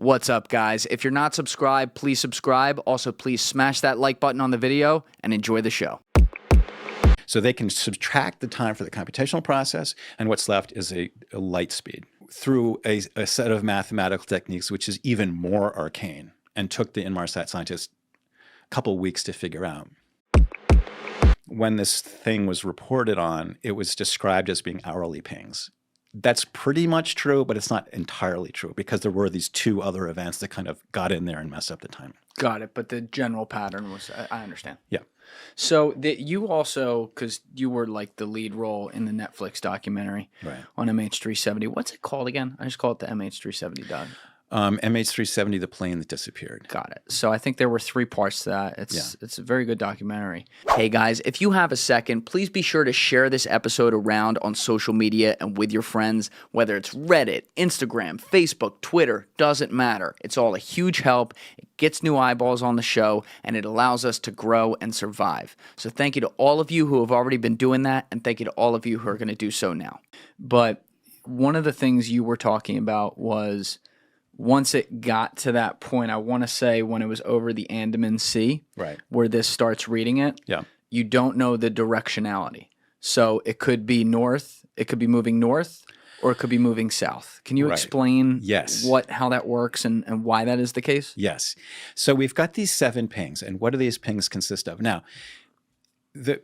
What's up, guys? If you're not subscribed, please subscribe. Also, please smash that like button on the video and enjoy the show. So they can subtract the time for the computational process, and what's left is a light speed through a set of mathematical techniques, which is even more arcane and took the Inmarsat scientists a couple weeks to figure out. When this thing was reported on, it was described as being hourly pings. That's pretty much true, but it's not entirely true because there were these two other events that kind of got in there and messed up the time. Got it. But the general pattern was, I understand. Yeah. So you also, because you were like the lead role in the Netflix documentary on MH370. What's it called again? I just call it the MH370 doc. MH370, the plane that disappeared. Got it. So I think there were 3 parts to that. It's a very good documentary. Hey guys, if you have a second, please be sure to share this episode around on social media and with your friends, whether it's Reddit, Instagram, Facebook, Twitter, doesn't matter. It's all a huge help. It gets new eyeballs on the show, and it allows us to grow and survive. So thank you to all of you who have already been doing that, and thank you to all of you who are going to do so now. But one of the things you were talking about was, once it got to that point, I want to say when it was over the Andaman Sea, where this starts reading it, you don't know the directionality. So it could be north, it could be moving north, or it could be moving south. Can you explain how that works and why that is the case? Yes. So we've got these 7 pings, and what do these pings consist of? Now, the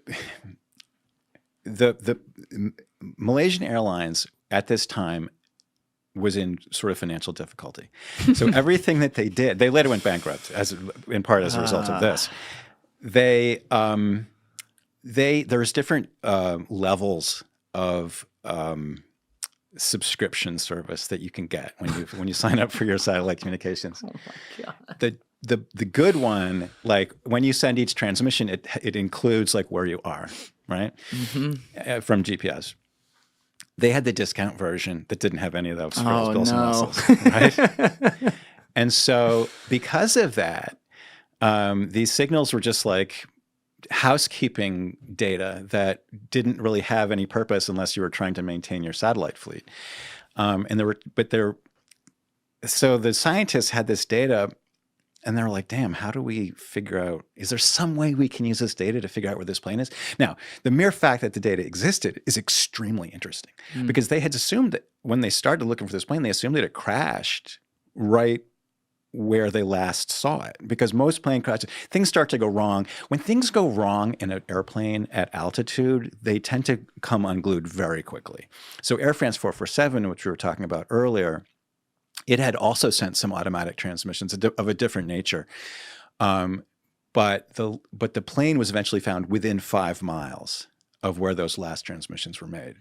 Malaysian Airlines at this time was in sort of financial difficulty. So everything that they did, they later went bankrupt in part as a result of this. There's different levels of subscription service that you can get when you sign up for your satellite communications. Oh my God. The good one, like when you send each transmission, it includes like where you are, right? From GPS. They had the discount version that didn't have any of those frills, bells, and whistles, right? And so because of that, these signals were just like housekeeping data that didn't really have any purpose unless you were trying to maintain your satellite fleet. So the scientists had this data, and they were like, damn, how do we figure out, is there some way we can use this data to figure out where this plane is? Now, the mere fact that the data existed is extremely interesting because they had assumed that when they started looking for this plane, they assumed that it crashed right where they last saw it, because most plane crashes, things start to go wrong. When things go wrong in an airplane at altitude, they tend to come unglued very quickly. So Air France 447, which we were talking about earlier, it had also sent some automatic transmissions of a different nature, but the plane was eventually found within 5 miles of where those last transmissions were made.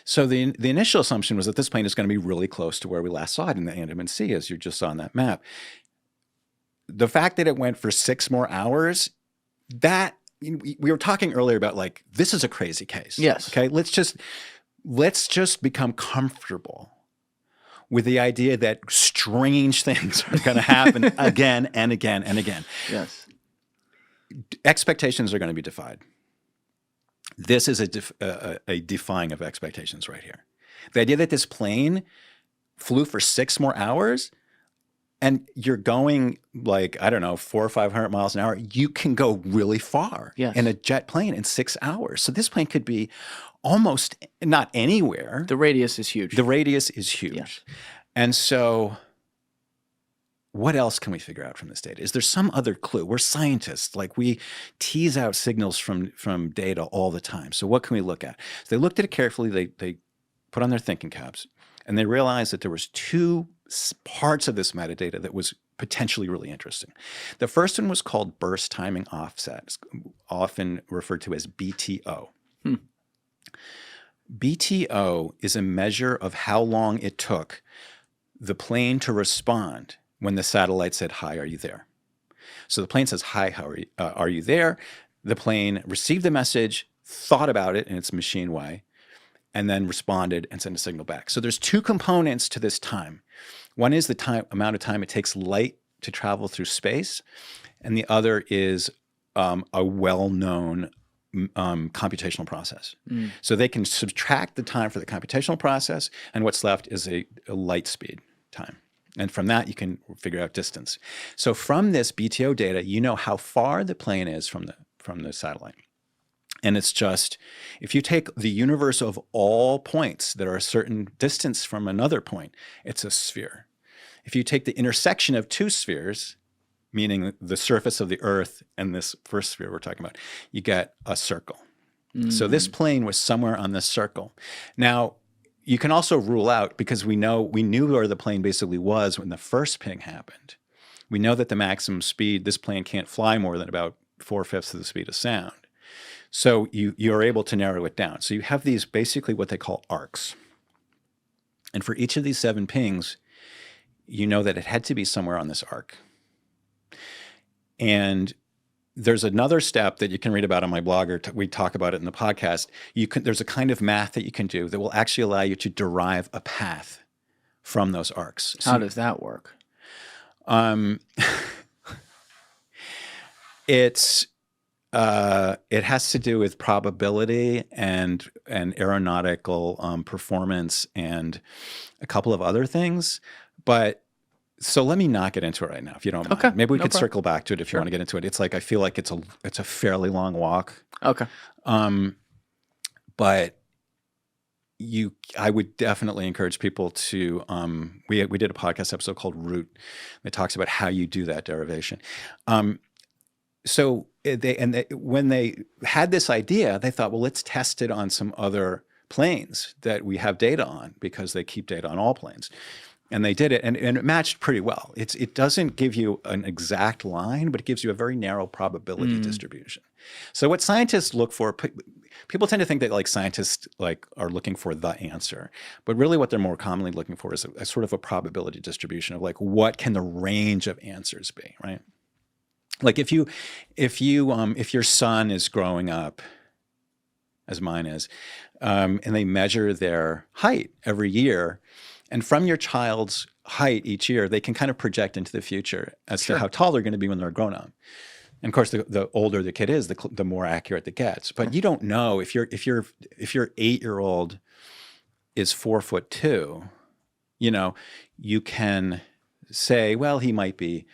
So the initial assumption was that this plane is going to be really close to where we last saw it in the Andaman Sea, as you just saw on that map. The fact that it went for 6 more hours, that we were talking earlier about like, this is a crazy case. Yes. Okay. Let's just become comfortable with the idea that strange things are going to happen again and again and again. Yes. Expectations are going to be defied. This is a defying of expectations right here. The idea that this plane flew for 6 more hours and you're going like, I don't know, 400 or 500 miles an hour, you can go really far in a jet plane in 6 hours. So this plane could be almost not anywhere. The radius is huge. The radius is huge. Yes. And so what else can we figure out from this data? Is there some other clue? We're scientists. Like, we tease out signals from data all the time. So what can we look at? So they looked at it carefully. They put on their thinking caps, and they realized that there was 2 parts of this metadata that was potentially really interesting. The first one was called burst timing offset, it's often referred to as BTO. BTO is a measure of how long it took the plane to respond when the satellite said, "Hi, are you there?" So the plane says, "Hi, how are you there?" The plane received the message, thought about it in its machine way, and then responded and sent a signal back. So there's 2 components to this time. One is the amount of time it takes light to travel through space, and the other is a well-known computational process. So they can subtract the time for the computational process, and what's left is a light speed time. And from that, you can figure out distance. So from this BTO data, you know how far the plane is from the satellite. And it's just, if you take the universe of all points that are a certain distance from another point, it's a sphere. If you take the intersection of two spheres, meaning the surface of the Earth and this first sphere we're talking about, you get a circle. So this plane was somewhere on this circle. Now, you can also rule out, because we knew where the plane basically was when the first ping happened. We know that the maximum speed, this plane can't fly more than about 4/5 of the speed of sound. So you're able to narrow it down. So you have these basically what they call arcs. And for each of these 7 pings, you know that it had to be somewhere on this arc. And there's another step that you can read about on my blog, or we talk about it in the podcast. There's a kind of math that you can do that will actually allow you to derive a path from those arcs. How does that work? It has to do with probability and aeronautical performance and a couple of other things. But so let me not get into it right now, if you don't mind. Okay, Maybe we no could problem. circle back to it if you want to get into it. It's like I feel like it's a fairly long walk. Okay. But I would definitely encourage people to. We did a podcast episode called Root that talks about how you do that derivation. So when they had this idea, they thought, well, let's test it on some other planes that we have data on, because they keep data on all planes. And they did it, and it matched pretty well. It doesn't give you an exact line, but it gives you a very narrow probability distribution. So what scientists look for, people tend to think that like scientists are looking for the answer, but really what they're more commonly looking for is a sort of a probability distribution of like, what can the range of answers be, right? Like if your son is growing up, as mine is, and they measure their height every year, and from your child's height each year, they can kind of project into the future as to how tall they're going to be when they're grown up. And of course, the older the kid is, the more accurate it gets. But you don't know if your 8-year-old is 4'2", you can say, well, he might be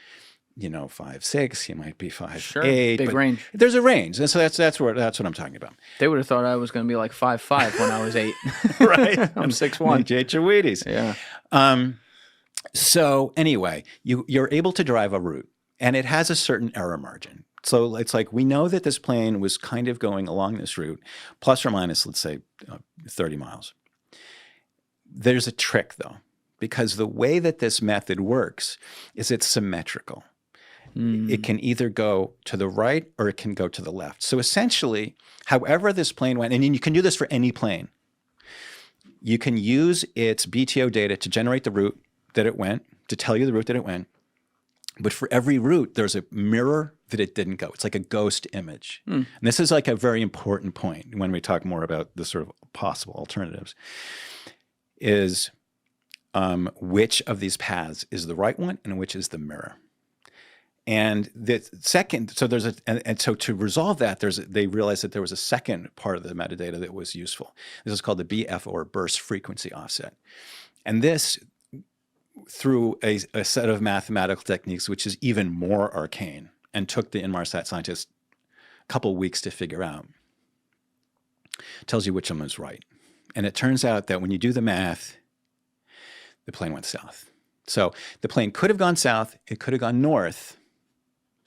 5'6", he might be 5'8". Sure, big range. There's a range, and so that's what I'm talking about. They would have thought I was going to be like 5'5" when I was 8. Right, I'm 6'1". Jay Wheaties. Yeah. So anyway, you're able to drive a route, and it has a certain error margin. So it's like we know that this plane was kind of going along this route, plus or minus, let's say, 30 miles. There's a trick though, because the way that this method works is it's symmetrical. It can either go to the right or it can go to the left. So essentially, however this plane went, and you can do this for any plane, you can use its BTO data to generate the route that it went, to tell you the route that it went. But for every route, there's a mirror that it didn't go. It's like a ghost image. And this is like a very important point when we talk more about the sort of possible alternatives, is which of these paths is the right one and which is the mirror. And the second, so so to resolve that, they realized that there was a second part of the metadata that was useful. This is called the BF, or burst frequency offset. And this, through a set of mathematical techniques, which is even more arcane and took the Inmarsat scientists a couple weeks to figure out, tells you which one was right. And it turns out that when you do the math, the plane went south. So the plane could have gone south, it could have gone north,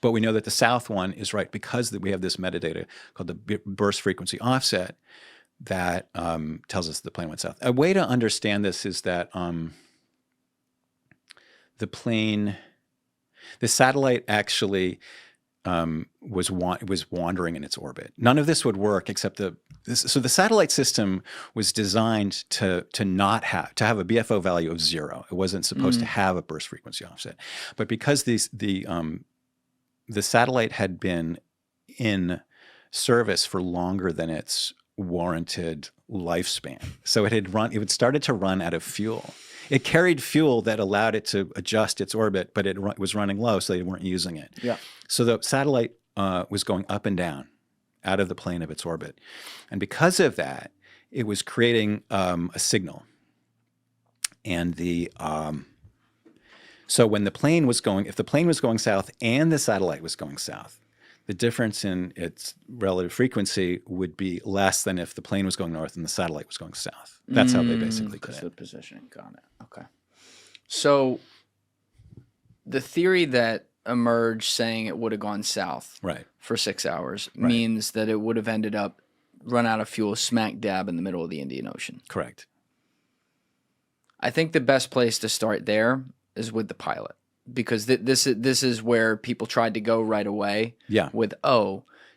but we know that the south one is right because we have this metadata called the burst frequency offset that tells us the plane went south. A way to understand this is that the satellite actually was wandering in its orbit. None of this would work except so the satellite system was designed to have a BFO value of 0. It wasn't supposed to have a burst frequency offset, but because the satellite had been in service for longer than its warranted lifespan, so it had started to run out of fuel. It carried fuel that allowed it to adjust its orbit, but it was running low, so they weren't using it. Yeah. So the satellite was going up and down out of the plane of its orbit. And because of that, it was creating a signal. And So when the plane was going, if the plane was going south and the satellite was going south, the difference in its relative frequency would be less than if the plane was going north and the satellite was going south. That's how they basically did Because it. the positioning. Got it. Okay. So the theory that emerged saying it would have gone south Right. for 6 hours means that it would have ended up run out of fuel smack dab in the middle of the Indian Ocean. Correct. I think the best place to start there is with the pilot, because this is where people tried to go right away. Yeah. With,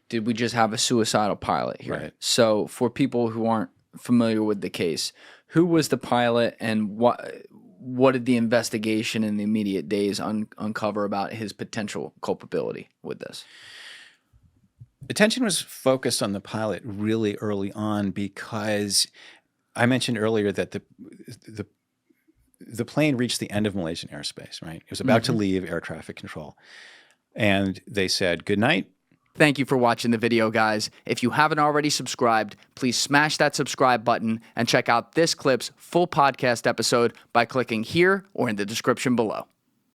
did we just have a suicidal pilot here? Right. So for people who aren't familiar with the case, who was the pilot, and what did the investigation in the immediate days uncover about his potential culpability with this? Attention was focused on the pilot really early on because I mentioned earlier that the plane reached the end of Malaysian airspace, right? It was about to leave air traffic control. And they said, good night. Thank you for watching the video, guys. If you haven't already subscribed, please smash that subscribe button and check out this clip's full podcast episode by clicking here or in the description below.